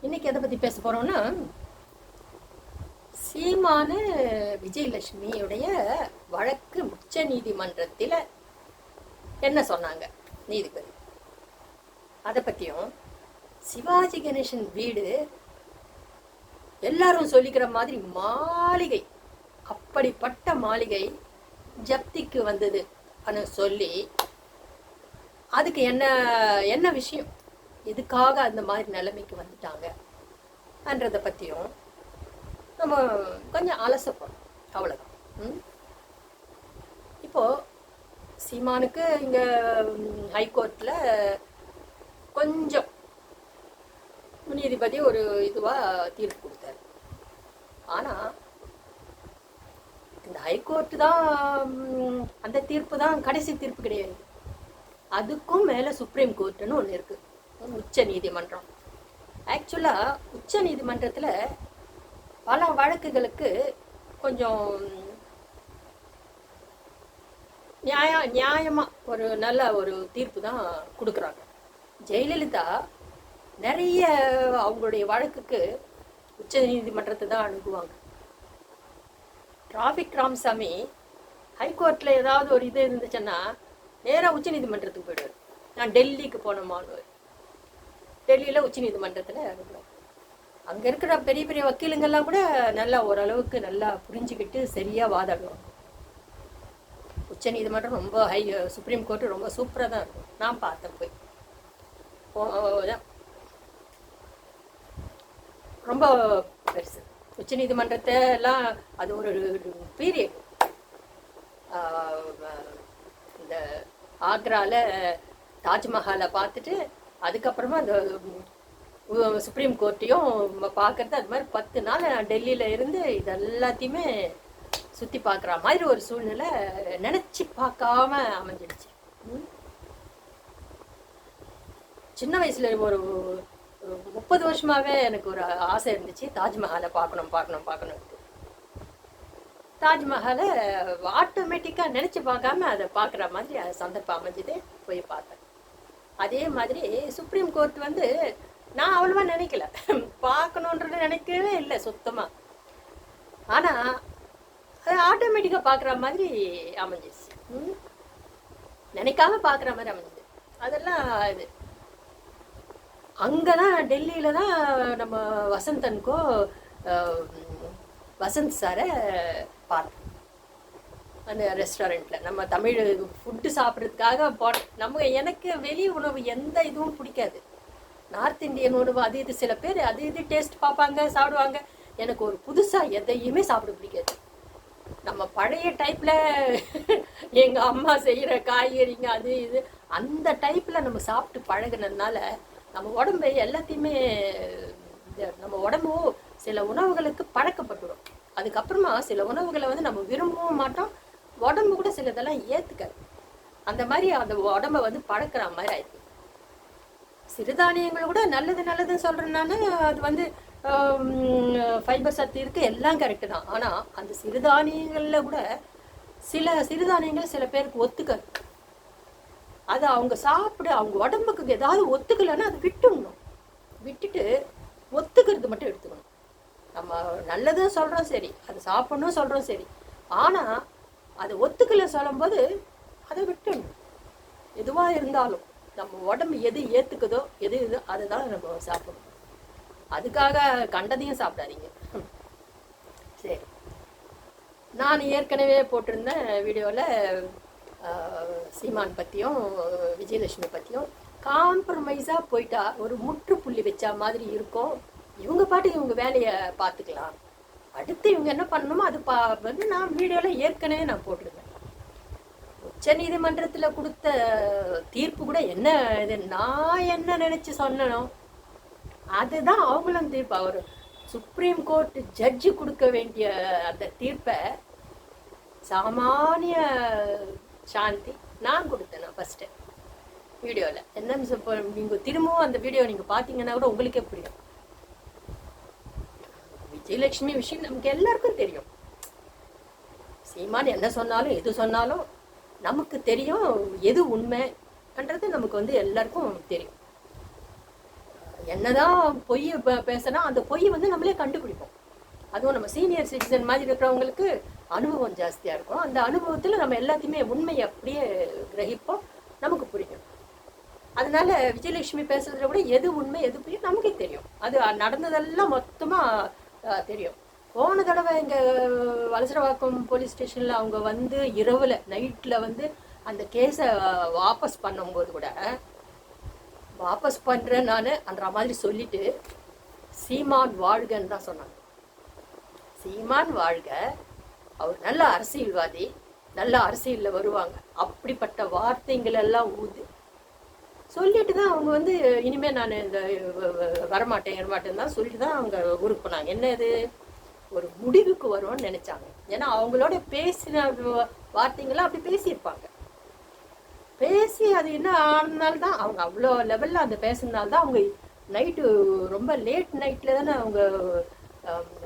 இன்னைக்கு எதை பற்றி பேச போகிறோம்னா, சீமானு விஜயலட்சுமியுடைய வழக்கு உச்ச நீதிமன்றத்தில் என்ன சொன்னாங்க நீதிபதி, அதை பற்றியும், சிவாஜி கணேசன் வீடு எல்லாரும் சொல்லிக்கிற மாதிரி மாளிகை, அப்படிப்பட்ட மாளிகை ஜப்திக்கு வந்தது சொல்லி அதுக்கு என்ன என்ன விஷயம், எதுக்காக அந்த மாதிரி நிலைமைக்கு வந்துட்டாங்கன்றதை பற்றியும் நம்ம கொஞ்சம் அலசப்போம். அவ்வளோதான். இப்போது சீமானுக்கு இங்கே ஹைகோர்ட்டில் கொஞ்சம் நீதிபதி ஒரு இதுவாக தீர்ப்பு கொடுத்தாரு. ஆனால் இந்த ஹைகோர்ட்டு தான், அந்த தீர்ப்பு தான் கடைசி தீர்ப்பு கிடையாது. அதுக்கும் மேலே சுப்ரீம் கோர்ட்டுன்னு ஒன்று இருக்குது, உச்ச நீதிமன்றம். ஆக்சுவலாக உச்ச நீதிமன்றத்தில் பல வழக்குகளுக்கு கொஞ்சம் நியாயமாக ஒரு நல்ல ஒரு தீர்ப்பு தான் கொடுக்குறாங்க. ஜெயலலிதா நிறைய அவங்களுடைய வழக்குக்கு உச்ச நீதிமன்றத்தை தான் அணுகுவாங்க. டிராஃபிக் ராமசாமி ஹைகோர்ட்டில் ஏதாவது ஒரு இது இருந்துச்சுன்னா நேராக உச்ச நீதிமன்றத்துக்கு போயிடுவார். நான் டெல்லிக்கு போனோமான்னு, டெல்லியில் உச்ச நீதிமன்றத்தில் அனுப்புவோம். அங்கே இருக்கிற பெரிய பெரிய வக்கீலுங்கள்லாம் கூட நல்லா ஓரளவுக்கு நல்லா புரிஞ்சுக்கிட்டு சரியாக வாதாடுவாங்க. உச்ச நீதிமன்றம் ரொம்ப சுப்ரீம் கோர்ட்டு ரொம்ப சூப்பராக தான் இருக்கும். நான் பார்த்தேன் போய், ரொம்ப பெருசு உச்ச நீதிமன்றத்தை எல்லாம். அது ஒரு பீரியட். இந்த ஆக்ராவில் தாஜ்மஹாலை பார்த்துட்டு அதுக்கப்புறமா அந்த சுப்ரீம் கோர்ட்டையும் பார்க்கறது, அது மாதிரி 10 நாள் நான் டெல்லியில் இருந்து இது எல்லாத்தையுமே சுற்றி பார்க்குற மாதிரி ஒரு சூழ்நிலை நினச்சி பார்க்காம அமைஞ்சிடுச்சு. சின்ன வயசுல ஒரு 30 வருஷமாவே எனக்கு ஒரு ஆசை இருந்துச்சு, தாஜ்மஹாலை பார்க்கணும். தாஜ்மஹாலை ஆட்டோமேட்டிக்காக நினச்சி பார்க்காம அதை பார்க்குற மாதிரி அது சந்தர்ப்பம் அமைஞ்சது, போய் பார்த்தேன். அதே மாதிரி சுப்ரீம் கோர்ட் வந்து நான் அவ்வளவா நினைக்கல, பார்க்கணுன்றது நினைக்கவே இல்லை சுத்தமாக. ஆனால் அது ஆட்டோமேட்டிக்காக பார்க்குற மாதிரி அமைஞ்சிச்சு, நினைக்காம பார்க்குற மாதிரி அமைஞ்சிது. அதெல்லாம் இது அங்கே தான், டெல்லியில் தான் நம்ம வசந்தனுக்கோ வசந்த் சாரை பார்த்தேன். அந்த ரெஸ்டாரண்ட்டில் நம்ம தமிழ் ஃபுட்டு சாப்பிட்றதுக்காக எனக்கு வெளி உணவு எந்த இதுவும் பிடிக்காது. நார்த் இந்தியன் உணவு அது இது, சில பேர் அது இது டேஸ்ட் பார்ப்பாங்க, சாப்பிடுவாங்க. எனக்கு ஒரு புதுசாக எதையுமே சாப்பிட பிடிக்காது. நம்ம பழைய டைப்பில் எங்கள் அம்மா செய்கிற காய்கறிங்க அது இது அந்த டைப்பில் நம்ம சாப்பிட்டு பழகினதுனால நம்ம உடம்பு எல்லாத்தையுமே, நம்ம உடம்பும் சில உணவுகளுக்கு பழக்கப்பட்டுடும். அதுக்கப்புறமா சில உணவுகளை வந்து நம்ம விரும்பவும் மாட்டோம், உடம்பு கூட சில இதெல்லாம் ஏற்றுக்காது. அந்த மாதிரி அந்த உடம்பை வந்து பழக்கிற மாதிரி ஆயிடுது. சிறுதானியங்கள் கூட நல்லதுன்னு சொல்கிறேன்னால அது வந்து ஃபைபர் சத்து இருக்குது, எல்லாம் கரெக்டு தான். ஆனால் அந்த சிறுதானியங்களில் கூட சில சிறுதானியங்கள் சில பேருக்கு ஒத்துக்காது. அது அவங்க சாப்பிட அவங்க உடம்புக்கு ஏதாவது ஒத்துக்கலைன்னா அது விட்டுடணும். விட்டுட்டு ஒத்துக்கிறது மட்டும் எடுத்துக்கணும். நம்ம நல்லதும் சொல்கிறோம் சரி, அது சாப்பிடணும் சொல்கிறோம் சரி, ஆனால் அது ஒத்துக்கலை சொல்லும்போது அதை விட்டுடணும். எதுவாக இருந்தாலும் நம்ம உடம்பு எது ஏற்றுக்குதோ எது இது அதை தான் நம்ம சாப்பிடணும். அதுக்காக கண்டதையும் சாப்பிடாதீங்க. சரி, நான் ஏற்கனவே போட்டிருந்தேன் வீடியோவில் சீமான் பற்றியும் விஜயலட்சுமி பற்றியும். காம்ப்ரமைஸாக போயிட்டா ஒரு முற்றுப்புள்ளி வச்சா மாதிரி இருக்கும். இவங்க பாட்டுக்கு இவங்க வேலையை பார்த்துக்கலாம், அடுத்து இவங்க என்ன பண்ணணுமோ அது வந்து நான் வீடியோவில் ஏற்கனவே நான் போட்டிருந்தேன். உச்ச நீதிமன்றத்தில் கொடுத்த தீர்ப்பு கூட என்ன இது, நான் என்ன நினச்சி சொன்னனோ அதுதான் அவங்களும் தீர்ப்பு. அவர் சுப்ரீம் கோர்ட் ஜட்ஜு கொடுக்க வேண்டிய அந்த தீர்ப்பை சாமானிய சாந்தி நான் கொடுத்தேன். நான் ஃபஸ்ட்டு வீடியோவில் என்ன, நீங்கள் திரும்பவும் அந்த வீடியோ நீங்கள் பார்த்தீங்கன்னா கூட உங்களுக்கே புரியும். விஜயலட்சுமி விஷயம் நமக்கு எல்லாருக்கும் தெரியும். சீமான் என்ன சொன்னாலும் எது சொன்னாலும் நமக்கு தெரியும், எது உண்மைன்றது நமக்கு வந்து எல்லாருக்கும் தெரியும். என்னதான் பொய் பேசினா அந்த பொய் வந்து நம்மளே கண்டுபிடிப்போம். அதுவும் நம்ம சீனியர் சிட்டிசன் மாதிரி இருக்கிறவங்களுக்கு அனுபவம் ஜாஸ்தியாக இருக்கும். அந்த அனுபவத்தில் நம்ம எல்லாத்தையுமே உண்மையை அப்படியே கிரகிப்போம், நமக்கு புரியும். அதனால விஜயலட்சுமி பேசுறதுல கூட எது உண்மை எது புரியும் நமக்கே தெரியும். அது நடந்ததெல்லாம் மொத்தமாக தெரியும். போன தடவை எங்கள் வலசரவாக்கம் போலீஸ் ஸ்டேஷனில் அவங்க வந்து இரவில் நைட்டில் வந்து அந்த கேஸை வாபஸ் பண்ணும்போது கூட வாபஸ் பண்ணுறேன் நான் அந்த மாதிரி சொல்லிட்டு சீமான் வாழ்கன்னு தான் சொன்னாங்க. சீமான் வாழ்க, அவர் நல்ல அரசியல்வாதி, நல்ல அரசியலில் வருவாங்க, அப்படிப்பட்ட வார்த்தைகள் எல்லாம் ஊது சொல்லிட்டு தான் அவங்க வந்து இனிமேல் நான் இந்த வரமாட்டேன் தான் சொல்லிட்டு தான் அவங்க ஊருக்கு போனாங்க. என்ன இது ஒரு முடிவுக்கு வரும்னு நினைச்சாங்க. ஏன்னா அவங்களோட பேசின வார்த்தைங்களாம் அப்படி பேசியிருப்பாங்க. பேசி அது என்ன ஆனதுனால்தான் அவங்க அவ்வளோ லெவலில் அந்த பேசுனதுனால்தான் அவங்க நைட்டு ரொம்ப லேட் நைட்டில் தானே அவங்க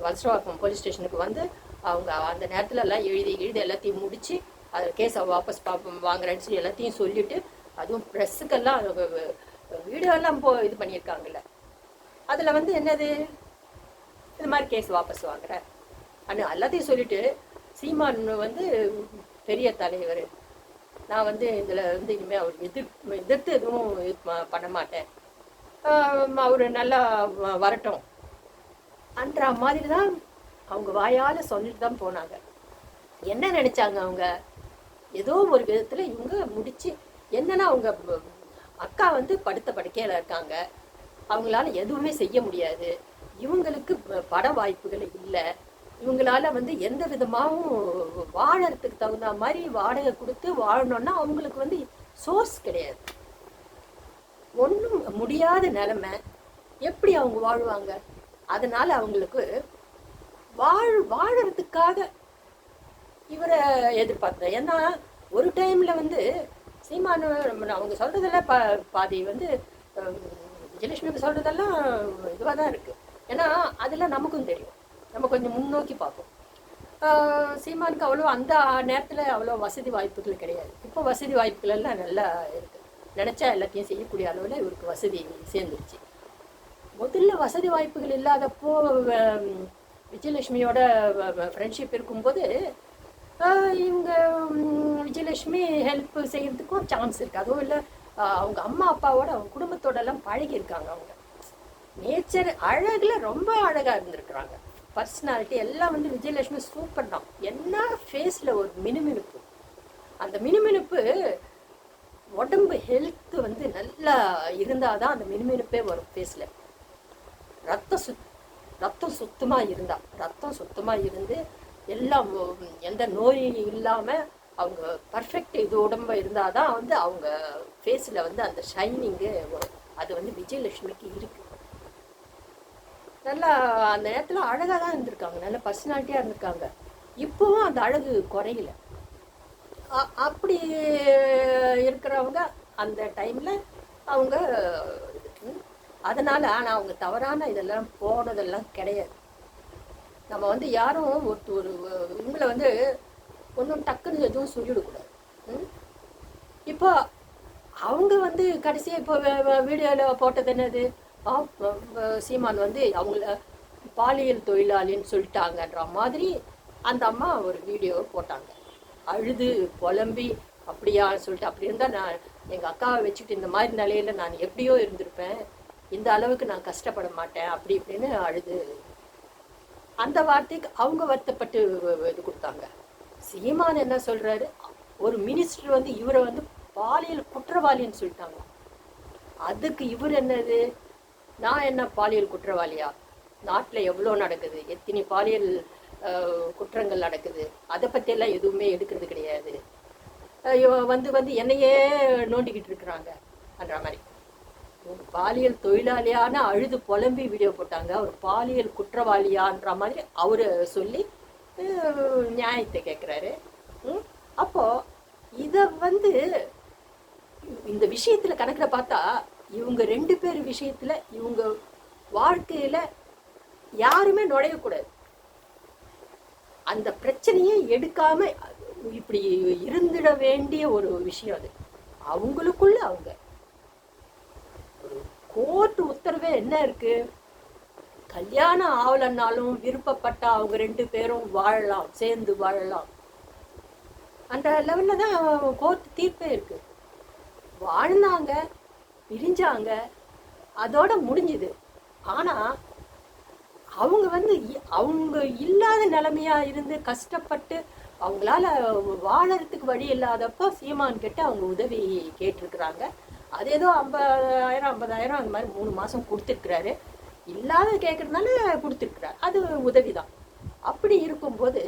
வலசரவாக்கம் போலீஸ் ஸ்டேஷனுக்கு வந்து அவங்க அந்த நேரத்தில் எல்லாம் எழுதி எல்லாத்தையும் முடித்து அதை கேஸை வாபஸ் வாங்குறேன்னு சொல்லி எல்லாத்தையும் சொல்லிவிட்டு, அதுவும் ப்ரெஸ்ஸுக்கெல்லாம் வீடியோலாம் இது பண்ணியிருக்காங்கல்ல, அதில் வந்து என்னது இது மாதிரி கேஸ் வாபஸ் வாங்குறேன் ஆனால் எல்லாத்தையும் சொல்லிவிட்டு சீமான் வந்து பெரிய தலைவர், நான் வந்து இதில் வந்து இனிமேல் அவர் எதிர்த்து எதுவும் பண்ண மாட்டேன், அவர் நல்லா வரட்டும் அன்ற மாதிரி தான் அவங்க வாயால் சொல்லிட்டு தான் போனாங்க. என்ன நினச்சாங்க அவங்க, ஏதோ ஒரு விதத்தில் இவங்க முடித்து என்னன்னா அவங்க அக்கா வந்து படுத்த படுக்கையில் இருக்காங்க, அவங்களால எதுவுமே செய்ய முடியாது, இவங்களுக்கு பட வாய்ப்புகள் இல்லை, இவங்களால வந்து எந்த விதமாகவும் வாழறதுக்கு தகுந்த மாதிரி வாடகை கொடுத்து வாழணும்னா அவங்களுக்கு வந்து சோர்ஸ் கிடையாது, ஒன்றும் முடியாத நிலைமை, எப்படி அவங்க வாழ்வாங்க? அதனால அவங்களுக்கு வாழறதுக்காக இவரை எதிர்பார்த்தேன். ஏன்னா ஒரு டைம்ல வந்து சீமானு அவங்க சொல்றதெல்லாம் பாதி வந்து விஜயலட்சுமிக்கு சொல்றதெல்லாம் இதுவாக தான் இருக்கு. ஏன்னா அதெல்லாம் நமக்கும் தெரியும், நம்ம கொஞ்சம் முன்னோக்கி பார்ப்போம். சீமானுக்கு அவ்வளோ அந்த நேரத்தில் அவ்வளோ வசதி வாய்ப்புகள் கிடையாது. இப்போ வசதி வாய்ப்புகள் எல்லாம் நல்லா இருக்கு, நினைச்சா எல்லாத்தையும் செய்யக்கூடிய அளவில் இவருக்கு வசதி சேர்ந்துருச்சு. முதல்ல வசதி வாய்ப்புகள் இல்லாதப்போ விஜயலட்சுமியோட ஃப்ரெண்ட்ஷிப் இருக்கும்போது இவங்க விஜயலட்சுமி ஹெல்ப் செய்யறதுக்கும் சான்ஸ் இருக்குது. அதுவும் இல்லை அவங்க அம்மா அப்பாவோட அவங்க குடும்பத்தோடலாம் பழகியிருக்காங்க. அவங்க நேச்சர் அழகில் ரொம்ப அழகாக இருந்திருக்கிறாங்க. பர்சனாலிட்டி எல்லாம் வந்து விஜயலட்சுமி சூப்பர் தான். என்ன ஃபேஸில் ஒரு மினுமினுப்பு, அந்த மினுமினுப்பு உடம்பு ஹெல்த்து வந்து நல்லா இருந்தால் தான் அந்த மினுமினுப்பே வரும் ஃபேஸில். ரத்தம் சுத்தமாக இருந்தால், ரத்தம் சுத்தமாக இருந்து எல்லாம் எந்த நோயும் இல்லாமல் அவங்க பர்ஃபெக்ட் இது உடம்பு இருந்தால் தான் வந்து அவங்க ஃபேஸில் வந்து அந்த ஷைனிங்கு வரும். அது வந்து விஜயலட்சுமிக்கு இருக்கு. நல்லா அந்த நேரத்தில் அழகாக தான் இருந்திருக்காங்க, நல்ல பர்சனாலிட்டியாக இருந்திருக்காங்க. இப்போவும் அந்த அழகு குறையில. அப்படி இருக்கிறவங்க அந்த டைமில் அவங்க அதனால் ஆனால் அவங்க தவறான இதெல்லாம் போனதெல்லாம் கிடையாது. நம்ம வந்து யாரும் ஒரு இவங்களை வந்து ஒன்றும் டக்குன்னு எதுவும் சொல்லிவிடக்கூடாது. இப்போ அவங்க வந்து கடைசியாக இப்போ வீடியோவில் போட்டது என்னது, சீமான் வந்து அவங்கள பாலியல் தொழிலாளின்னு சொல்லிட்டாங்கன்ற மாதிரி அந்த அம்மா ஒரு வீடியோ போட்டாங்க. அழுது புலம்பி அப்படியா சொல்லிட்டு, அப்படி இருந்தால் நான் எங்கள் அக்காவை வச்சுக்கிட்டு இந்த மாதிரி நிலையில் நான் எப்படியோ இருந்திருப்பேன், இந்த அளவுக்கு நான் கஷ்டப்பட மாட்டேன் அப்படி இப்படின்னு அழுது அந்த வார்த்தைக்கு அவங்க வருத்தப்பட்டு இது கொடுத்தாங்க. சீமான் என்ன சொல்கிறாரு, ஒரு மினிஸ்டர் வந்து இவரை வந்து பாலியல் குற்றவாளின்னு சொல்லிட்டாங்க. அதுக்கு இவர் என்னது, நான் என்ன பாலியல் குற்றவாளியா, நாட்டில் எவ்வளோ நடக்குது, எத்தனை பாலியல் குற்றங்கள் நடக்குது, அதை பற்றியெல்லாம் எதுவுமே எடுக்கிறது கிடையாது, வந்து வந்து என்னையே நோண்டிக்கிட்டு இருக்கிறாங்க அன்ற மாதிரி. பாலியல் தொழிலாளியான அழுது புலம்பி வீடியோ போட்டாங்க, ஒரு பாலியல் குற்றவாளியான்ற மாதிரி அவரு சொல்லி நியாயத்தை கேட்குறாரு. அப்போது இதை வந்து இந்த விஷயத்தில் கணக்கில் பார்த்தா இவங்க 2 பேர் விஷயத்தில் இவங்க வாழ்க்கையில் யாருமே நுழையக்கூடாது. அந்த பிரச்சனையை எடுக்காமல் இப்படி இருந்துட வேண்டிய ஒரு விஷயம் அது. அவங்களுக்குள்ள அவங்க ஒரு கோர்ட் உத்தரவே என்ன இருக்கு, கல்யாணம் ஆகலன்னாலும் விருப்பப்பட்டா அவங்க 2 பேரும் வாழலாம், சேர்ந்து வாழலாம். அந்த லெவல்ல தான் கோர்ட் தீர்ப்பே இருக்கு. வாழ்ந்தாங்க, பிரிஞ்சாங்க, அதோட முடிஞ்சுது. ஆனா அவங்க வந்து அவங்க இல்லாத நிலைமையா இருந்து கஷ்டப்பட்டு அவங்களால வாழறதுக்கு வழி இல்லாதப்போ சீமான் கிட்ட அவங்க உதவி கேட்டிருக்கிறாங்க. அது ஏதோ 50,000 அந்த மாதிரி 3 மாசம் கொடுத்துருக்கிறாரு. இல்லாத கேட்கறதுனால கொடுத்துருக்கிறாரு, அது உதவிதான். அப்படி இருக்கும்போது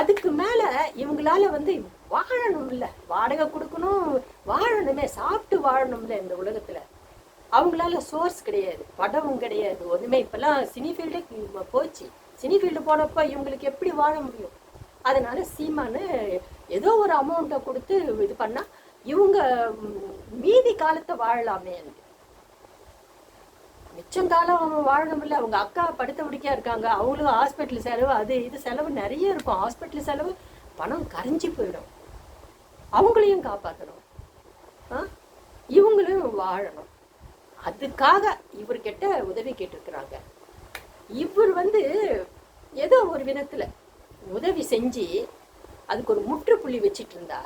அதுக்கு மேல இவங்களால வந்து வாழணும்ல, வாடகை கொடுக்கணும், வாழணுமே, சாப்பிட்டு வாழணும்ல. இந்த உலகத்துல அவங்களால சோர்ஸ் கிடையாது, படமும் கிடையாது, ஒண்ணுமே. இப்பெல்லாம் சினி ஃபீல்டே போச்சு. சினி ஃபீல்டு போனப்ப இவங்களுக்கு எப்படி வாழ முடியும்? அதனால சீமானு ஏதோ ஒரு அமௌண்ட்டை கொடுத்து இது பண்ணா இவங்க மீதி காலத்தை வாழலாமே. மிச்சம் காலம் வாழணும்ல. அவங்க அக்கா படுத்த முடிக்கா இருக்காங்க, அவங்களும் ஹாஸ்பிட்டல் செலவு, அது இது செலவு நிறைய இருக்கும். ஹாஸ்பிட்டல் செலவு, பணம் கரைஞ்சி போயிடும். அவங்களையும் காப்பாற்றணும், இவங்களும் வாழணும். அதுக்காக இவர்கிட்ட உதவி கேட்டிருக்கிறாங்க. இவர் வந்து ஏதோ ஒரு விதத்துல உதவி செஞ்சு அதுக்கு ஒரு முற்றுப்புள்ளி வச்சிட்டு இருந்தா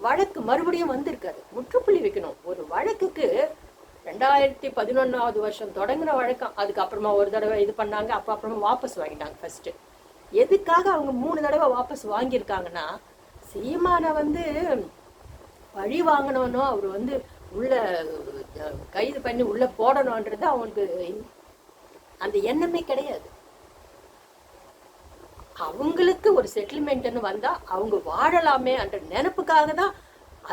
வழக்கு மறுபடியும் வந்திருக்காது. முற்றுப்புள்ளி வைக்கணும் ஒரு வழக்குக்கு. 2011 வருஷம் தொடங்குற வழக்கம். அதுக்கப்புறமா ஒரு தடவை இது பண்ணாங்க, அப்புறமா வாபஸ் வாங்கிட்டாங்க. ஃபர்ஸ்ட் எதுக்காக அவங்க 3 தடவை வாபஸ் வாங்கியிருக்காங்கன்னா, சீமானை வந்து பழி வாங்கணும்னோ அவர் வந்து உள்ள கைது பண்ணி உள்ள போடணும்ன்றது அவங்களுக்கு அந்த எண்ணமே கிடையாது. அவங்களுக்கு ஒரு செட்டில்மெண்ட்னு வந்தா அவங்க வாழலாமே என்ற நினைப்புக்காக தான்.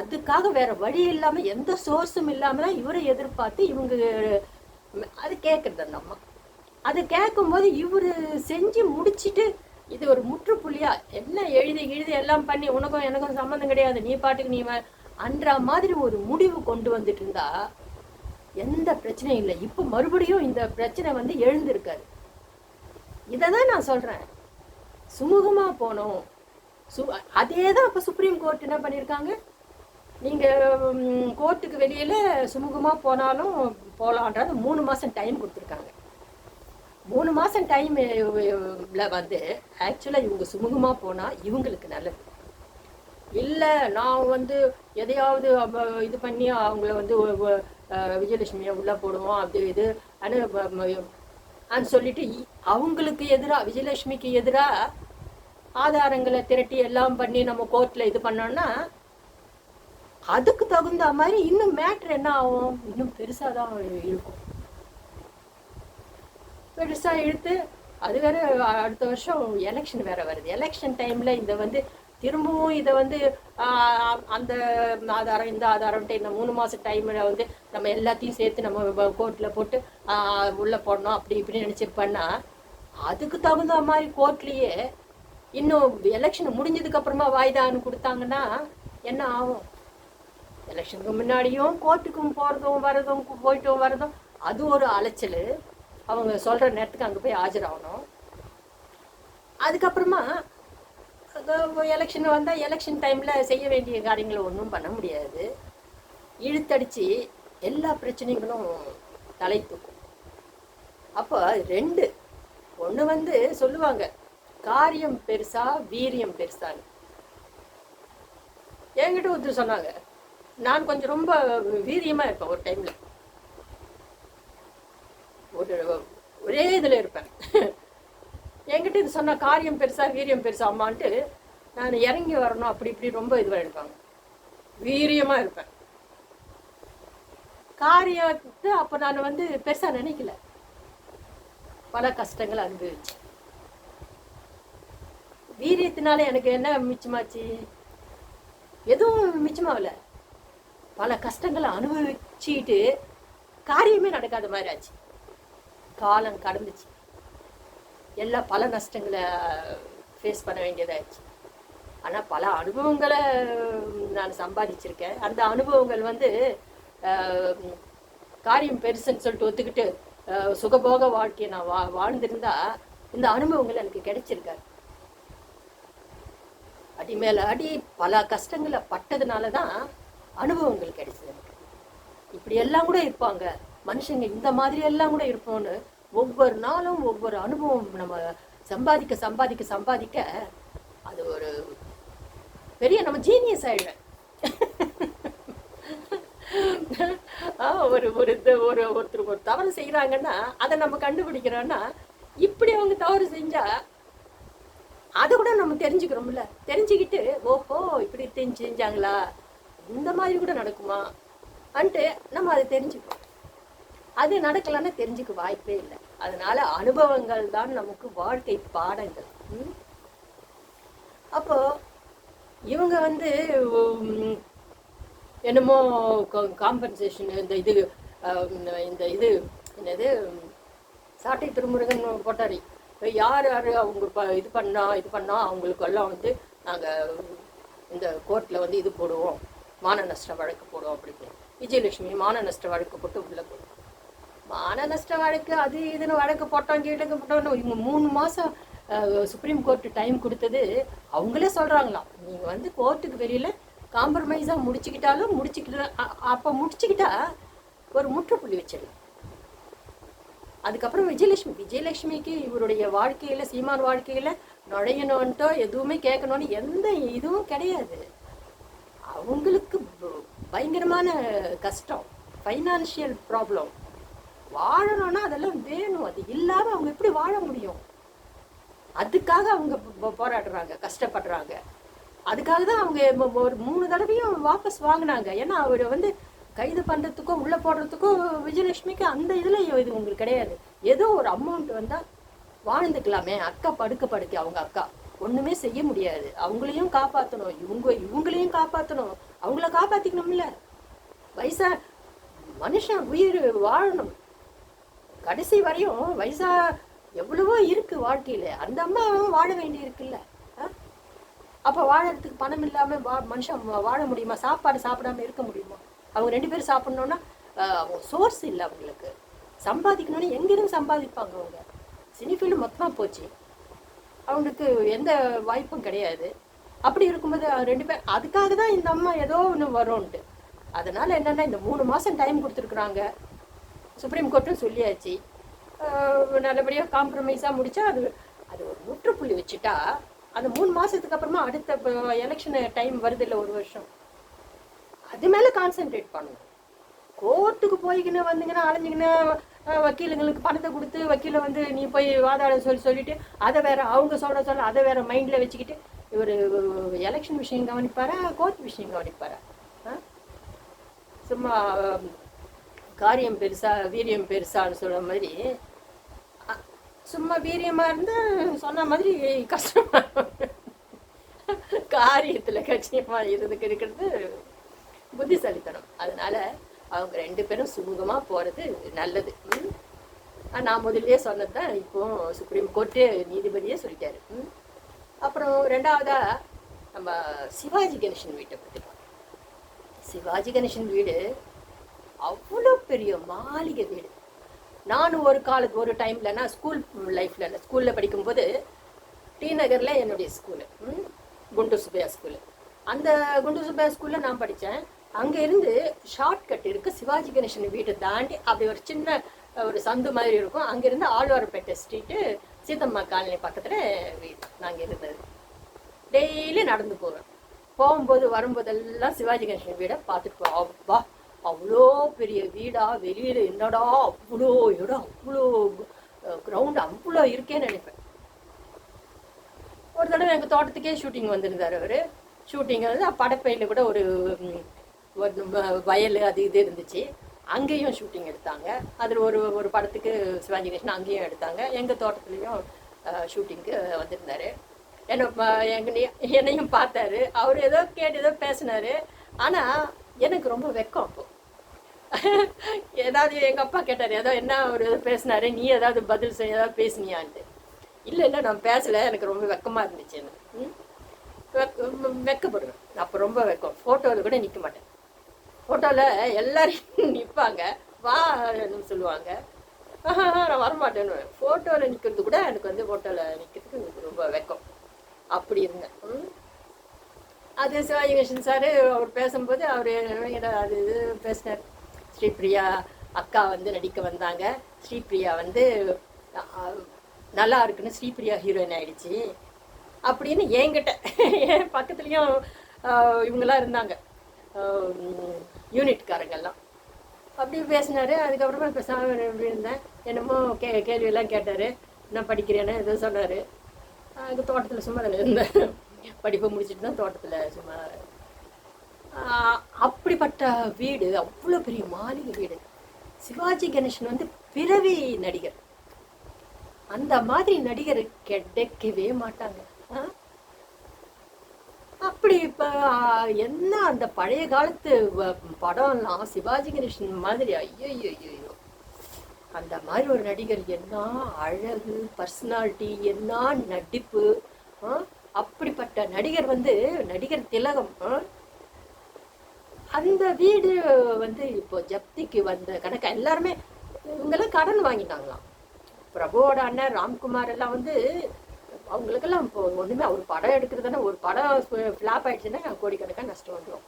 அதுக்காக வேற வழி இல்லாம, எந்த சோர்ஸும் இல்லாம தான் இவரை எதிர்பார்த்து இவங்க அது கேட்கறது. அந்த அம்மா அது கேட்கும்போது இவரு செஞ்சு முடிச்சுட்டு இது ஒரு முற்றுப்புள்ளியா என்ன எழுதி எல்லாம் பண்ணி உனக்கும் எனக்கும் சம்மந்தம் கிடையாது, நீ பாட்டுக்கு நீ அன்ற மாதிரி ஒரு முடிவு கொண்டு வந்துட்டு இருந்தா எந்த பிரச்சனையும் இல்லை. இப்ப மறுபடியும் இந்த பிரச்சனை வந்து எழுந்திருக்காரு. இததான் நான் சொல்றேன், சுமூகமா போனோம். அதேதான் இப்ப சுப்ரீம் கோர்ட் என்ன பண்ணிருக்காங்க, நீங்க கோர்ட்டுக்கு வெளியில சுமூகமா போனாலும் போலான்றது 3 மாசம் டைம் கொடுத்துருக்காங்க. 3 மாசம் டைம்ல வந்து ஆக்சுவலா இவங்க சுமூகமா போனா இவங்களுக்கு நல்லது. இல்ல நான் வந்து எதையாவது இது பண்ணி அவங்கள வந்து விஜயலட்சுமியை உள்ள போடுவோம் அது இது சொல்லிட்டு அவங்களுக்கு எதிராக, விஜயலட்சுமிக்கு எதிராக ஆதாரங்களை திரட்டி எல்லாம் பண்ணி நம்ம கோர்ட்ல இது பண்ணோம்னா அதுக்கு தகுந்த மாதிரி இன்னும் மேட்ரு என்ன ஆகும், இன்னும் பெருசாதான் இருக்கும். பெருசா இழுத்து அது வேற அடுத்த வருஷம் எலெக்ஷன் வேற வருது. எலெக்ஷன் டைம்ல இந்த வந்து திரும்பவும் இதை வந்து அந்த ஆதாரம் இந்த ஆதாரம்ட்டு இந்த 3 மாசம் டைம்ல வந்து நம்ம எல்லாத்தையும் சேர்த்து நம்ம கோர்ட்ல போட்டு உள்ள போடணும் அப்படி இப்படி நினைச்சிருப்பேன்னா அதுக்கு தகுந்த மாதிரி கோர்ட்லயே இன்னும் எலெக்ஷன் முடிஞ்சதுக்கு அப்புறமா வாய்தான்னு கொடுத்தாங்கன்னா என்ன ஆகும்? எலெக்ஷனுக்கு முன்னாடியும் கோர்ட்டுக்கும் போறதும் வரதும் போயிட்டும் வரதும் அது ஒரு அலைச்சல். அவங்க சொல்ற நேரத்துக்கு அங்க போய் ஆஜராகணும். அதுக்கப்புறமா எலெக்ஷன் வந்தா எலெக்ஷன் டைம்ல செய்ய வேண்டிய காரியங்களை ஒன்றும் பண்ண முடியாது. இழுத்தடிச்சு எல்லா பிரச்சனைகளும் தலை தூக்கும். அப்போ 2 ஒண்ணு வந்து சொல்லுவாங்க, காரியம் பெருசா வீரியம் பெருசான்னு. என்கிட்ட ஒருத்தர் சொன்னாங்க, நான் கொஞ்சம் ரொம்ப வீரியமா இருப்பேன். ஒரு டைம்ல ஒரே இதுல இருப்பேன். என்கிட்ட இது சொன்ன காரியம் பெருசா வீரியம் பெருசா அம்மான்ட்டு நான் இறங்கி வரணும் அப்படி இப்படி ரொம்ப இதுவாக இருப்பாங்க. வீரியமா இருப்பேன். காரியத்தை அப்ப நான் வந்து பெருசா நினைக்கல, பல கஷ்டங்களை அனுபவிச்சு. வீரியத்தினால எனக்கு என்ன மிச்சமாச்சு? எதுவும் மிச்சமாகல. பல கஷ்டங்களை அனுபவிச்சுட்டு காரியமே நடக்காத மாதிரி ஆச்சு. காலம் கடந்துச்சு, எல்லாம் பல நஷ்டங்களை ஃபேஸ் பண்ண வேண்டியதாயிடுச்சு. ஆனால் பல அனுபவங்களை நான் சம்பாதிச்சிருக்கேன். அந்த அனுபவங்கள் வந்து காரியம் பெருசுன்னு சொல்லிட்டு ஒத்துக்கிட்டு சுகபோக வாழ்க்கையை நான் வாழ்ந்திருந்தா இந்த அனுபவங்கள் எனக்கு கிடைச்சிருக்காரு. அடி மேல அடி பல கஷ்டங்களை பட்டதுனால தான் அனுபவங்கள் கிடைச்சது எனக்கு. இப்படி எல்லாம் கூட இருப்பாங்க மனுஷங்க, இந்த மாதிரி எல்லாம் கூட இருப்போம்னு ஒவ்வொரு நாளும் ஒவ்வொரு அனுபவம் நம்ம சம்பாதிக்க சம்பாதிக்க சம்பாதிக்க அது ஒரு பெரிய நம்ம ஜீனியஸ் ஆயிடுறேன். ஒரு ஒரு ஒரு ஒருத்தர் ஒரு தவறு செய்யறாங்கன்னா அதை நம்ம கண்டுபிடிக்கிறோம்னா, இப்படி அவங்க தவறு செஞ்சா அதை கூட நம்ம தெரிஞ்சுக்கிறோம்ல. தெரிஞ்சுக்கிட்டு ஓஹோ இப்படி செஞ்சாங்களா, இந்த மாதிரி கூட நடக்குமா அன்ட்டு நம்ம அதை தெரிஞ்சுக்கிறோம். அது நடக்கலன்னா தெரிஞ்சுக்க வாய்ப்பே இல்லை. அதனால அனுபவங்கள் தான் நமக்கு வாழ்க்கை பாடங்கள். அப்போ இவங்க வந்து என்னமோ காம்பன்சேஷன் இந்த இது என்னது சாட்டை திருமுருகன் போட்டாரி, யார் யார் அவங்க இது பண்ணா அவங்களுக்கு எல்லாம் வந்து நாங்கள் இந்த கோர்ட்டில் வந்து இது போடுவோம், மான நஷ்ட வழக்கு போடுவோம் அப்படின்னு. விஜயலட்சுமி மான நஷ்ட வழக்கு போட்டு உள்ள போடுவோம். மான நஷ்ட வழக்கு அது இதுன்னு வழக்கு போட்டோம் கீழக்கு போட்டோன்னு இவங்க 3 மாதம் சுப்ரீம் கோர்ட்டு டைம் கொடுத்தது. அவங்களே சொல்கிறாங்களாம், நீங்கள் வந்து கோர்ட்டுக்கு வெளியில் காம்ப்ரமைஸாக அப்போ முடிச்சுக்கிட்டா ஒரு முற்றுப்புள்ளி வச்சிடலாம். அதுக்கப்புறம் விஜயலட்சுமிக்கு இவருடைய வாழ்க்கையில், சீமான் வாழ்க்கையில் நுழையணுன்ட்டோ எதுவுமே கேட்கணும்னு எந்த இதுவும் கிடையாது. அவங்களுக்கு பயங்கரமான கஷ்டம், ஃபைனான்ஷியல் ப்ராப்ளம். வாழணும்னா அதெல்லாம் வேணும், அது இல்லாமல் அவங்க எப்படி வாழ முடியும்? அதுக்காக அவங்க போராடுறாங்க, கஷ்டப்படுறாங்க. அதுக்காக தான் அவங்க ஒரு 3 தடவையும் வாபஸ் வாங்கினாங்க. ஏன்னா அவர் வந்து கைது பண்ணுறதுக்கோ உள்ளே போடுறதுக்கோ விஜயலட்சுமிக்கு அந்த இதில் இது உங்களுக்கு கிடையாது. ஏதோ ஒரு அமௌண்ட் வந்தால் வாழ்ந்துக்கலாமே. அக்கா படுக்க அவங்க அக்கா ஒன்றுமே செய்ய முடியாது. அவங்களையும் காப்பாற்றணும், இவங்களையும் காப்பாற்றணும், அவங்கள காப்பாற்றிக்கணும்ல. வயசா மனுஷன் உயிர் வாழணும் கடைசி வரையும். வயசா எவ்வளவோ இருக்கு வாழ்க்கையில, அந்த அம்மாவும் வாழ வேண்டி இருக்குல்ல. அப்போ வாழறதுக்கு பணம் இல்லாமல் மனுஷன் வாழ முடியுமா? சாப்பாடு சாப்பிடாம இருக்க முடியுமா? அவங்க 2 பேரும் சாப்பிட்ணுன்னா அவங்க சோர்ஸ் இல்லை. அவங்களுக்கு சம்பாதிக்கணும்னு எங்கேயும் சம்பாதிப்பாங்க. அவங்க சினிஃபீல்டு மொத்தமாக போச்சு, அவங்களுக்கு எந்த வாய்ப்பும் கிடையாது. அப்படி இருக்கும்போது 2 பேர் அதுக்காக தான் இந்த அம்மா ஏதோ ஒன்று வரும்ன்ட்டு. அதனால என்னென்னா இந்த 3 மாதம் டைம் கொடுத்துருக்குறாங்க. சுப்ரீம் கோர்ட்டும் சொல்லியாச்சு, நல்லபடியாக காம்ப்ரமைஸாக முடித்தா அது ஒரு முற்றுப்புள்ளி வச்சுட்டா அந்த 3 மாதத்துக்கு அப்புறமா அடுத்த எலெக்ஷன் டைம் வருது இல்லை, 1 வருஷம், அது மேலே கான்சென்ட்ரேட் பண்ணணும். கோர்ட்டுக்கு போய்க்கின்னு வந்தீங்கன்னா அலைஞ்சிங்கன்னா வக்கீலுங்களுக்கு பணத்தை கொடுத்து வக்கீலை வந்து நீ போய் வாதாட சொல்லிட்டு அதை வேற அவங்க சொல்ல அதை வேற மைண்டில் வச்சுக்கிட்டு இவர் எலெக்ஷன் விஷயம் கவனிப்பாரா, கோர்ட் விஷயம் கவனிப்பாரா? சும்மா காரியம் பெருசா வீரியம் பெருசான்னு சொல்ற மாதிரி, சும்மா வீரியமா இருந்து சொன்ன மாதிரி கஷ்டமா காரியத்துல கட்சியமா இருக்கிறது புத்திசாலித்தனம். அதனால அவங்க 2 பேரும் சுமூகமா போறது நல்லது. நான் முதல்லயே சொன்னதுதான் இப்போ சுப்ரீம் கோர்ட்டு நீதிபதியே சொல்லிட்டாரு. அப்புறம் 2வதா நம்ம சிவாஜி கணேசன் வீட்டை பற்றி. சிவாஜி கணேசன் வீடு அவ்வளோ பெரிய மாளிகை வீடு. நானும் ஒரு டைமில் நான் ஸ்கூலில் படிக்கும்போது டி நகரில் என்னுடைய ஸ்கூலு குண்டூர் சுப்பையா ஸ்கூலு. அந்த குண்டூர் சுப்பையா ஸ்கூலில் நான் படித்தேன். அங்கே இருந்து ஷார்ட்கட் இருக்குது, சிவாஜி கணேசன் வீட்டை தாண்டி அப்படி ஒரு சின்ன ஒரு சந்து மாதிரி இருக்கும். அங்கேருந்து ஆழ்வார்பேட்டை ஸ்ட்ரீட்டு சீத்தம்மா காலனி பக்கத்தில் வீடு நாங்கள் இருந்தது. டெய்லி நடந்து போகும்போது வரும்போதெல்லாம் சிவாஜி கணேசன் வீடை பார்த்துட்டு அப்பா அவ்வளோ பெரிய வீடா, வெளியில் என்னடா அவ்வளோ இடம், அவ்வளோ கிரவுண்ட் அவ்வளோ இருக்கேன்னு நினைப்பேன். ஒரு தடவை எங்கள் தோட்டத்துக்கே ஷூட்டிங் வந்திருந்தார் அவர். ஷூட்டிங் வந்து படப்பையில் கூட ஒரு வயல் அது இது இருந்துச்சு, அங்கேயும் ஷூட்டிங் எடுத்தாங்க. அதில் ஒரு படத்துக்கு சிவாஜி கணேசன் அங்கேயும் எடுத்தாங்க. எங்கள் தோட்டத்துலேயும் ஷூட்டிங்க்கு வந்திருந்தார். என்னையும் பார்த்தாரு. அவர் ஏதோ கேட்டு ஏதோ பேசினார். ஆனால் எனக்கு ரொம்ப வெக்கம். அப்போ ஏதாவது எங்கள் அப்பா கேட்டார், ஏதோ என்ன அவர் ஏதோ பேசினாரு, நீ ஏதாவது பதில் செய்ய ஏதாவது பேசினியான்ட்டு. இல்லை நான் பேசலை, எனக்கு ரொம்ப வெக்கமாக இருந்துச்சு. எனக்கு வெக்கப்படுவேன் அப்போ, ரொம்ப வெக்கம். ஃபோட்டோவில் கூட நிற்க மாட்டேன். ஃபோட்டோவில் எல்லாரையும் நிற்பாங்க, வா சொல்லுவாங்க, நான் வரமாட்டேன்னு. ஃபோட்டோவில் நிற்கிறது கூட எனக்கு வந்து ஃபோட்டோவில் நிற்கிறதுக்கு எனக்கு ரொம்ப வெக்கம். அப்படி இருந்தேன். அது சிவாஜி கணேசன் சார் அவர் பேசும்போது அவர் அது இது பேசினார். ஸ்ரீபிரியா அக்கா வந்து நடிக்க வந்தாங்க. ஸ்ரீபிரியா வந்து நல்லா இருக்குன்னு ஸ்ரீபிரியா ஹீரோயின் ஆயிடுச்சு அப்படின்னு என்கிட்ட என் பக்கத்துலேயும் இவங்கெல்லாம் இருந்தாங்க, யூனிட்காரங்கெல்லாம். அப்படி பேசினாரு. அதுக்கப்புறமா பேசாமல் எப்படி இருந்தேன். என்னமோ கேள்வியெல்லாம் கேட்டார். நான் படிக்கிறேன்னு எதுவும் சொன்னார். அதுக்கு தோட்டத்தில் சும்மா அதில் இருந்தேன். படிப்பை முடிச்சுட்டு தான் தோட்டத்தில் சும்மா. அப்படிப்பட்ட வீடு, அவ்வளோ பெரிய மாளிகை வீடு. சிவாஜி கணேசன் வந்து பிறவி நடிகர். அந்த மாதிரி நடிகர் கிடைக்கவே மாட்டாங்க. அப்படி இப்போ என்ன அந்த பழைய காலத்து படம்லாம் சிவாஜி கணேசன் மாதிரி, ஐயோ அந்த மாதிரி ஒரு நடிகர். என்ன அழகு, பர்சனாலிட்டி, என்ன நடிப்பு. அப்படிப்பட்ட நடிகர் வந்து நடிகர் திலகம். அந்த வீடு வந்து இப்போ ஜப்திக்கு வந்த கணக்கு எல்லாருமே இவங்கெல்லாம் கடன் வாங்கிட்டாங்களாம். பிரபுவோட அண்ணன் ராம்குமார் எல்லாம் வந்து அவங்களுக்கெல்லாம் இப்போ ஒன்றுமே, அவர் படம் எடுக்கிறதுனா ஒரு படம் ஃப்ளாப் ஆயிடுச்சுன்னா கோடிக்கணக்காக நஷ்டம் வந்துடும்.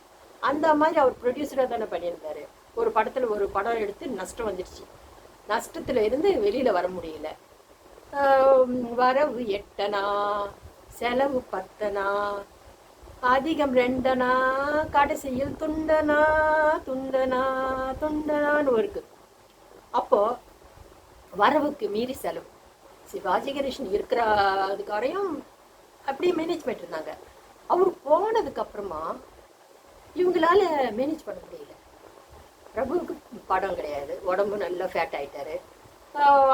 அந்த மாதிரி அவர் ப்ரொடியூசராக தானே பண்ணியிருந்தாரு. ஒரு படத்தில் ஒரு படம் எடுத்து நஷ்டம் வந்துடுச்சு. நஷ்டத்தில் இருந்து வெளியில் வர முடியல. வரவு 8 செலவு 10 அதிகம் 2 கடைசியில் துண்டனா துண்டனா துண்டனான்னு இருக்கு. அப்போ வரவுக்கு மீறி செலவு. சிவாஜி கணேசன் இருக்கிற அதுக்காரையும் அப்படியே மேனேஜ் பண்ணிட்டு இருந்தாங்க. அவர் போனதுக்கு அப்புறமா இவங்களால மேனேஜ் பண்ண முடியல. பிரபுவுக்கு படம் கிடையாது, உடம்பு நல்லா ஃபேட் ஆயிட்டாரு.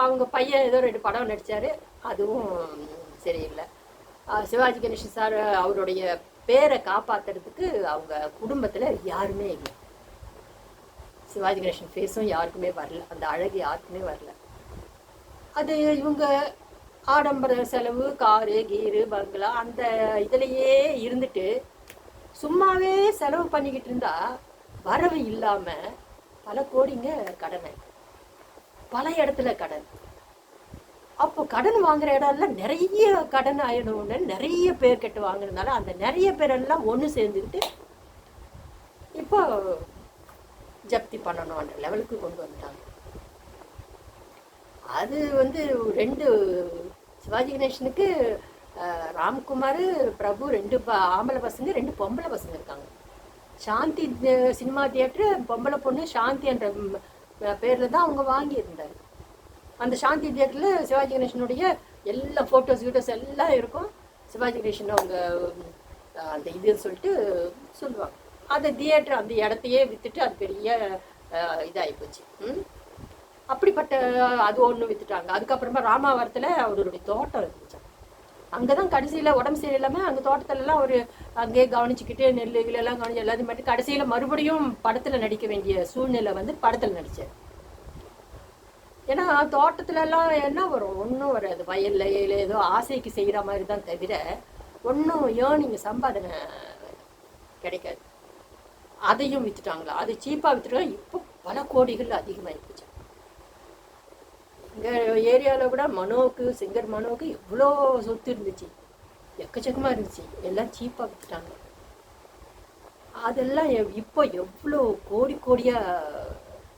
அவங்க பையன் ஏதோ 2 படம் நடிச்சாரு, அதுவும் சரியில்லை. சிவாஜி கணேசன் சார் அவருடைய பேரை காப்பாத்துறதுக்கு அவங்க குடும்பத்துல யாருமே இல்லை. சிவாஜி கணேசன் ஃபேஸும் யாருக்குமே வரல, அந்த அழகு யாருக்குமே வரல. அது இவங்க ஆடம்பர செலவு, காரு கீரு பங்களா அந்த இதுலயே இருந்துட்டு சும்மாவே செலவு பண்ணிக்கிட்டு இருந்தா வரவு இல்லாம பல கோடிங்க கடனை, பல இடத்துல கடன். அப்போ கடன் வாங்குற இடம்லாம் நிறைய கடன் ஆயிடும்னு நிறைய பேர் கிட்ட வாங்குறதுனால அந்த நிறைய பேரெல்லாம் ஒன்று சேர்ந்துக்கிட்டு இப்போ ஜப்தி பண்ணணும்ன்ற லெவலுக்கு கொண்டு வந்துட்டாங்க. அது வந்து 2 சிவாஜி கணேசனுக்கு ராம்குமார் பிரபு 2 ஆம்பளை பசங்க, 2 பொம்பளை பசங்க இருக்காங்க. சாந்தி சினிமா தியேட்டரு பொம்பளை பொண்ணு சாந்தி என்ற பேரில் தான் அவங்க வாங்கியிருந்தார். அந்த சாந்தி தியேட்டரில் சிவாஜி கணேசனுடைய எல்லா ஃபோட்டோஸ் வீடியோஸ் எல்லாம் இருக்கும். சிவாஜி கணேசன் அவங்க அந்த இதுன்னு சொல்லிட்டு சொல்லுவாங்க. அந்த தியேட்டர் அந்த இடத்தையே விற்றுட்டு அது பெரிய இதாகி போச்சு. அப்படிப்பட்ட அது ஒன்று விற்றுட்டாங்க. அதுக்கப்புறமா ராமாவரத்தில் அவருடைய தோட்டம் இருந்துச்சு. அங்கே தான் கடைசியில் உடம்பு சரியில்லாமல் அங்கே தோட்டத்திலலாம் அவர் அங்கேயே கவனிச்சுக்கிட்டு நெல்லுகளெல்லாம் கவனிச்சு எல்லாத்தையும் பண்ணி கடைசியில் மறுபடியும் படத்தில் நடிக்க வேண்டிய சூழ்நிலை வந்து படத்தில் நடித்தார். ஏன்னா தோட்டத்துலலாம் என்ன வரும், ஒன்றும் வராது. வயலில் ஏதோ ஆசைக்கு செய்கிற மாதிரி தான் தவிர ஒன்றும் ஏர்னிங் சம்பாதனை கிடைக்காது. அதையும் விற்றுட்டாங்களா, அது சீப்பாக விற்றுட்டாங்க. இப்போ பல கோடிகள் அதிகமாகி போச்சு. எங்கள் ஏரியாவில் கூட மனோவுக்கு, சிங்கர் மனோவுக்கு எவ்வளோ சொத்து இருந்துச்சு, எக்கச்சக்கமாக இருந்துச்சு. எல்லாம் சீப்பாக விற்றுட்டாங்க. அதெல்லாம் இப்போ எவ்வளோ கோடியாக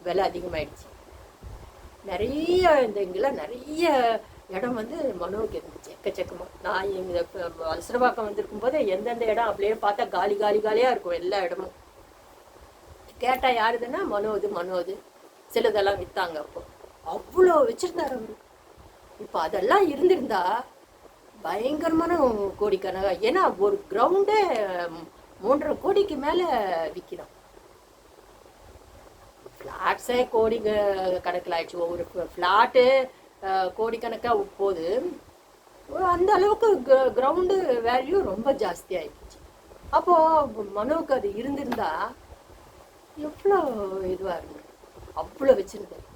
விலை அதிகமாகிடுச்சு. நிறைய இங்கெல்லாம் நிறைய இடம் வந்து மனோவுக்கு இருந்துச்சு எக்கச்சக்கமாக. நான் எங்கள் அல்சரவாக்கம் வந்திருக்கும் போது எந்தெந்த இடம் அப்படியே பார்த்தா காலியாக இருக்கும் எல்லா இடமும். கேட்டால் யாருதுன்னா மனோது சிலதெல்லாம் விற்றாங்க. அப்போ அவ்வளோ வச்சிருந்தாரு அவரு. இப்போ அதெல்லாம் இருந்திருந்தா பயங்கரமான கோடிக்கணக்கா. ஏன்னா ஒரு கிரவுண்டே 3.5 கோடிக்கு மேலே விற்கிறான். ஃப்ளாட்ஸே கோடி கணக்கில் ஆயிடுச்சு. ஒவ்வொரு ஃப்ளாட்டு கோடிக்கணக்காக போகுது. அந்த அளவுக்கு கிரவுண்டு வேல்யூ ரொம்ப ஜாஸ்தி ஆகிடுச்சு. அப்போது மனோவுக்கு அது இருந்திருந்தா எவ்வளோ இதுவாக இருந்தது. அவ்வளோ வச்சுருந்தேன்.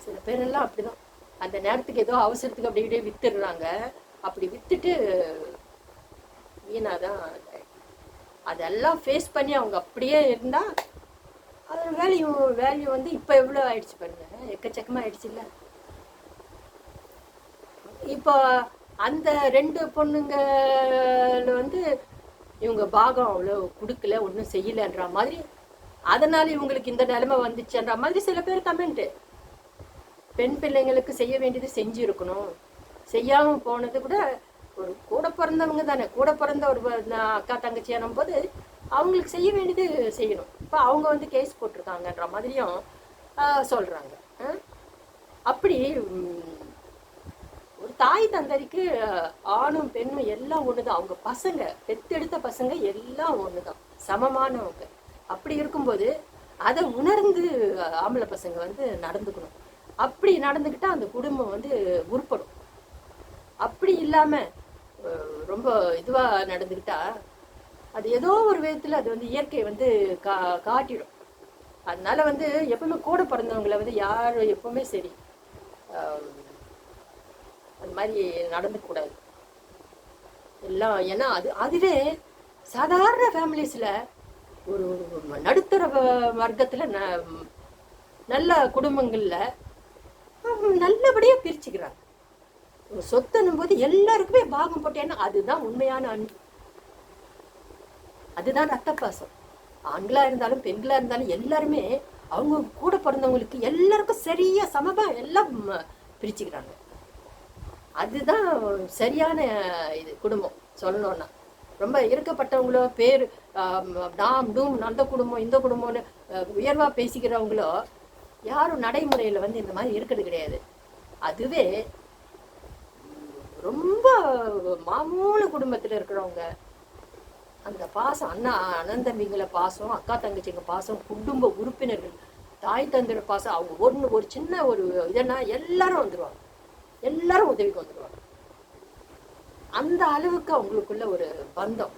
சில பேரெல்லாம் அப்படிதான் அந்த நேரத்துக்கு ஏதோ அவசரத்துக்கு அப்படி இப்படியே வித்துடுறாங்க. அப்படி வித்துட்டு வீணாதான். அதெல்லாம் ஃபேஸ் பண்ணி அவங்க அப்படியே இருந்தால் அது வேல்யூ வந்து இப்போ எவ்வளோ ஆயிடுச்சு பாருங்க, எக்கச்சக்கமாக ஆயிடுச்சு இல்லை. இப்போ அந்த 2 பொண்ணுங்க வந்து இவங்க பாகம் அவ்வளோ கொடுக்கல, ஒன்றும் செய்யலைன்ற மாதிரி அதனால இவங்களுக்கு இந்த நிலைமை வந்துச்சுன்ற மாதிரி சில பேர் கமெண்ட். பெண் பிள்ளைங்களுக்கு செய்ய வேண்டியது செஞ்சு இருக்கணும், செய்யாம போனது கூட ஒரு கூட பிறந்தவங்க தானே, கூட பிறந்த ஒரு அக்கா தங்கச்சி போது அவங்களுக்கு செய்ய வேண்டியது செய்யணும். இப்போ அவங்க வந்து கேஸ் போட்டிருக்காங்கன்ற மாதிரியும் சொல்றாங்க. அப்படி ஒரு தாய் தந்தரிக்கு ஆணும் பெண்ணும் எல்லாம் ஒண்ணுதான். அவங்க பசங்க பெத்தெடுத்த பசங்க எல்லாம் ஒண்ணுதான், சமமானவங்க. அப்படி இருக்கும்போது அதை உணர்ந்து ஆம்பளை பசங்க வந்து நடந்துக்கணும். அப்படி நடந்துக்கிட்டா அந்த குடும்பம் வந்து உருப்படும். அப்படி இல்லாம ரொம்ப இதுவா நடந்துக்கிட்டா அது ஏதோ ஒரு விதத்துல அது வந்து இயற்கை வந்து காட்டிடும். அதனால வந்து எப்பவுமே கூட பிறந்தவங்களை வந்து யாரும் எப்பவுமே சரி அந்த மாதிரி நடந்துக்க கூடாது எல்லாம். ஏன்னா அதுவே சாதாரண ஃபேமிலிஸ்ல ஒரு நடுத்தர வர்க்கத்துல நல்ல குடும்பங்கள்ல நல்லபடியா பிரிச்சுக்கிறாங்க. சொத்துன்னும் போது எல்லாருக்குமே பாகம் போட்டேன்னா அதுதான் உண்மையான அன்பு, அதுதான் ரத்த பாசம். ஆண்களா இருந்தாலும் பெண்களா இருந்தாலும் எல்லாருமே அவங்க கூட பிறந்தவங்களுக்கு எல்லாருக்கும் சரியா சமமா எல்லாம் பிரிச்சுக்கிறாங்க. அதுதான் சரியான இது குடும்பம். சொல்லணும்னா ரொம்ப இருக்கப்பட்டவங்களோ பேர் நாம் டூம் அந்த குடும்பம் இந்த குடும்பம்னு உயர்வா பேசிக்கிறவங்களோ யாரும் நடைமுறையில வந்து இந்த மாதிரி இருக்கிறது கிடையாது. அதுவே ரொம்ப மாமூல குடும்பத்துல இருக்கிறவங்க அந்த பாசம், அண்ணன் தம்பிங்கள பாசம், அக்கா தங்கச்சிங்க பாசம், குடும்ப உறுப்பினர்கள் தாய் தந்திர பாசம், அவங்க ஒரு சின்ன ஒரு இதனா எல்லாரும் வந்துருவாங்க, எல்லாரும் உதவிக்கு வந்துடுவாங்க. அந்த அளவுக்கு அவங்களுக்குள்ள ஒரு பந்தம்.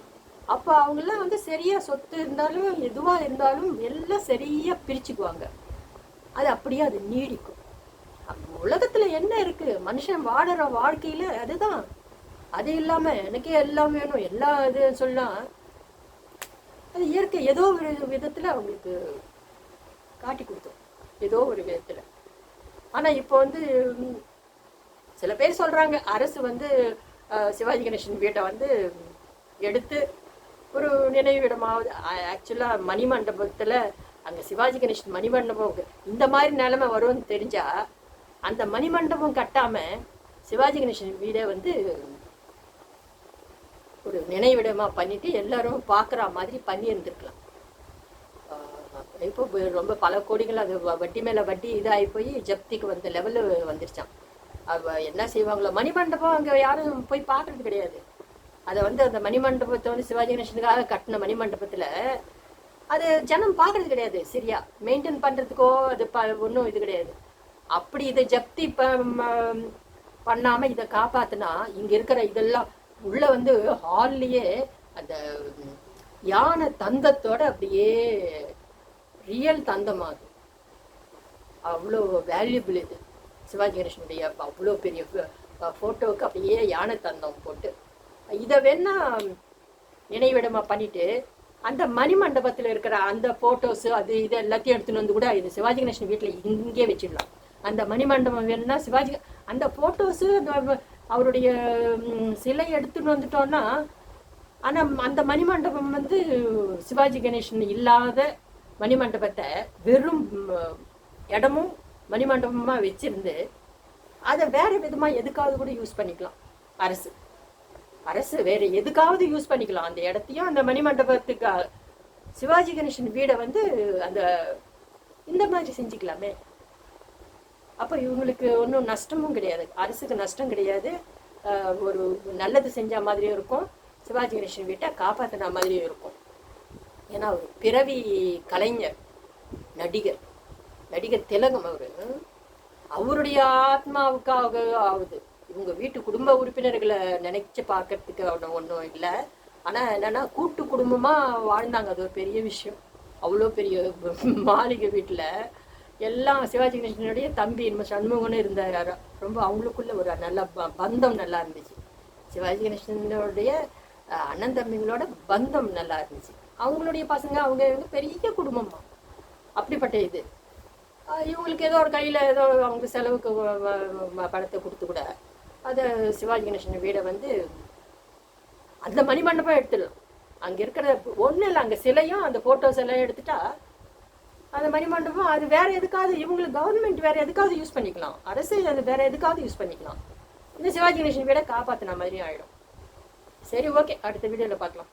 அப்ப அவங்கெல்லாம் வந்து சரியா சொத்து இருந்தாலும் எதுவா இருந்தாலும் எல்லாம் சரியா பிரிச்சுக்குவாங்க. அது அப்படியே அது நீடிக்கும். உலகத்துல என்ன இருக்கு, மனுஷன் வாடுற வாழ்க்கையில அதுதான். அது இல்லாம எனக்கே எல்லாம் வேணும் எல்லா இது சொல்லலாம், அது இயற்கை ஏதோ ஒரு விதத்துல அவங்களுக்கு காட்டி கொடுத்தோம், ஏதோ ஒரு விதத்துல. ஆனா இப்போ வந்து சில பேர் சொல்றாங்க அரசு வந்து சிவாஜி கணேசன் வீட்டை வந்து எடுத்து ஒரு நினைவிடமாவது. ஆக்சுவலா மணிமண்டபத்துல அங்க சிவாஜி கணேசன் மணிமண்டபம் இந்த மாதிரி நிலைமை வரும்னு தெரிஞ்சா அந்த மணிமண்டபம் கட்டாம சிவாஜி கணேசன் வீடை வந்து ஒரு நினைவிடமா பண்ணிட்டு எல்லாரும் பாக்குற மாதிரி பண்ணி இருந்திருக்கலாம். இப்போ ரொம்ப பல கோடிகள் அது வட்டி மேல வட்டி இதாகி போய் ஜப்திக்கு வந்த லெவலு வந்துருச்சான். என்ன செய்வாங்களோ, மணிமண்டபம் அங்க யாரும் போய் பாக்குறது கிடையாது. அதை வந்து அந்த மணிமண்டபத்தை வந்து சிவாஜி கணேசனுக்காக கட்டின மணிமண்டபத்துல அது ஜனம் பாக்குறது கிடையாது, சரியா மெயின்டைன் பண்றதுக்கோ அது ஒன்றும் இது கிடையாது. அப்படி இதை ஜப்தி பண்ணாம இதை காப்பாத்தினா இங்க இருக்கிற இதெல்லாம் உள்ள வந்து ஹால்லயே அந்த யானை தந்தத்தோட அப்படியே ரியல் தந்தமாகும். அவ்வளோ வேல்யூபிள் இது சிவாஜி கணேசனுடைய அவ்வளோ பெரிய போட்டோவுக்கு அப்படியே யானை தந்தம் போட்டு இதை வேணா நினைவிடமா பண்ணிட்டு அந்த மணிமண்டபத்தில் இருக்கிற அந்த போட்டோஸ் அது இது எல்லாத்தையும் எடுத்துன்னு வந்து கூட இது சிவாஜி கணேசன் வீட்டில் இங்கே வச்சிடலாம். அந்த மணிமண்டபம் வேணும்னா சிவாஜி அந்த போட்டோஸு அவருடைய சிலை எடுத்துன்னு வந்துட்டோம்னா, ஆனால் அந்த மணிமண்டபம் வந்து சிவாஜி கணேசன் இல்லாத மணிமண்டபத்தை வெறும் இடமும் மணிமண்டபமா வச்சிருந்து அதை வேற விதமா எதுக்காவது கூட யூஸ் பண்ணிக்கலாம். அரசு வேற எதுக்காவது யூஸ் பண்ணிக்கலாம் அந்த இடத்தையும். அந்த மணிமண்டபத்துக்கு சிவாஜி கணேசன் வீடை வந்து அந்த இந்த மாதிரி செஞ்சுக்கலாமே. அப்போ இவங்களுக்கு ஒன்றும் நஷ்டமும் கிடையாது, அரசுக்கு நஷ்டம் கிடையாது, ஒரு நல்லது செஞ்ச மாதிரியும் இருக்கும், சிவாஜி கணேசன் வீட்டை காப்பாற்றின மாதிரியும் இருக்கும். ஏன்னா ஒரு பிறவி கலைஞர், நடிகர் திலகம் அவருடைய ஆத்மாவுக்காக ஆகுது. இவங்க வீட்டு குடும்ப உறுப்பினர்களை நினைச்சு பார்க்கறதுக்கு ஒன்றும் இல்லை. ஆனால் என்னன்னா கூட்டு குடும்பமா வாழ்ந்தாங்க, அது ஒரு பெரிய விஷயம். அவ்வளோ பெரிய மாளிகை வீட்டில் எல்லாம் சிவாஜி கணேசனுடைய தம்பி நம்ம சண்முகன்னு இருந்தார். ரொம்ப அவங்களுக்குள்ள ஒரு நல்ல பந்தம் நல்லா இருந்துச்சு. சிவாஜி கணேசனுடைய அண்ணன் தம்பிங்களோட பந்தம் நல்லா இருந்துச்சு. அவங்களுடைய பசங்க அவங்க பெரிய குடும்பமா அப்படிப்பட்ட இது. இவங்களுக்கு ஏதோ ஒரு கையில் ஏதோ அவங்க செலவுக்கு பணத்தை கொடுத்து கூட அதை சிவாஜி கணேசன் வீடை வந்து அந்த மணிமண்டபம் எடுத்துடலாம். அங்கே இருக்கிற ஒன்றும் இல்லை, அங்கே சிலையும் அந்த ஃபோட்டோஸ் எல்லாம் எடுத்துட்டா அந்த மணிமண்டபம் அது வேற எதுக்காவது இவங்களுக்கு கவர்மெண்ட் வேற எதுக்காவது யூஸ் பண்ணிக்கலாம், அரசு அது வேற எதுக்காவது யூஸ் பண்ணிக்கலாம். இந்த சிவாஜி கணேசன் வீடை காப்பாற்றின மாதிரியும் ஆயிடும். சரி, ஓகே, அடுத்த வீடியோவில் பார்க்கலாம்.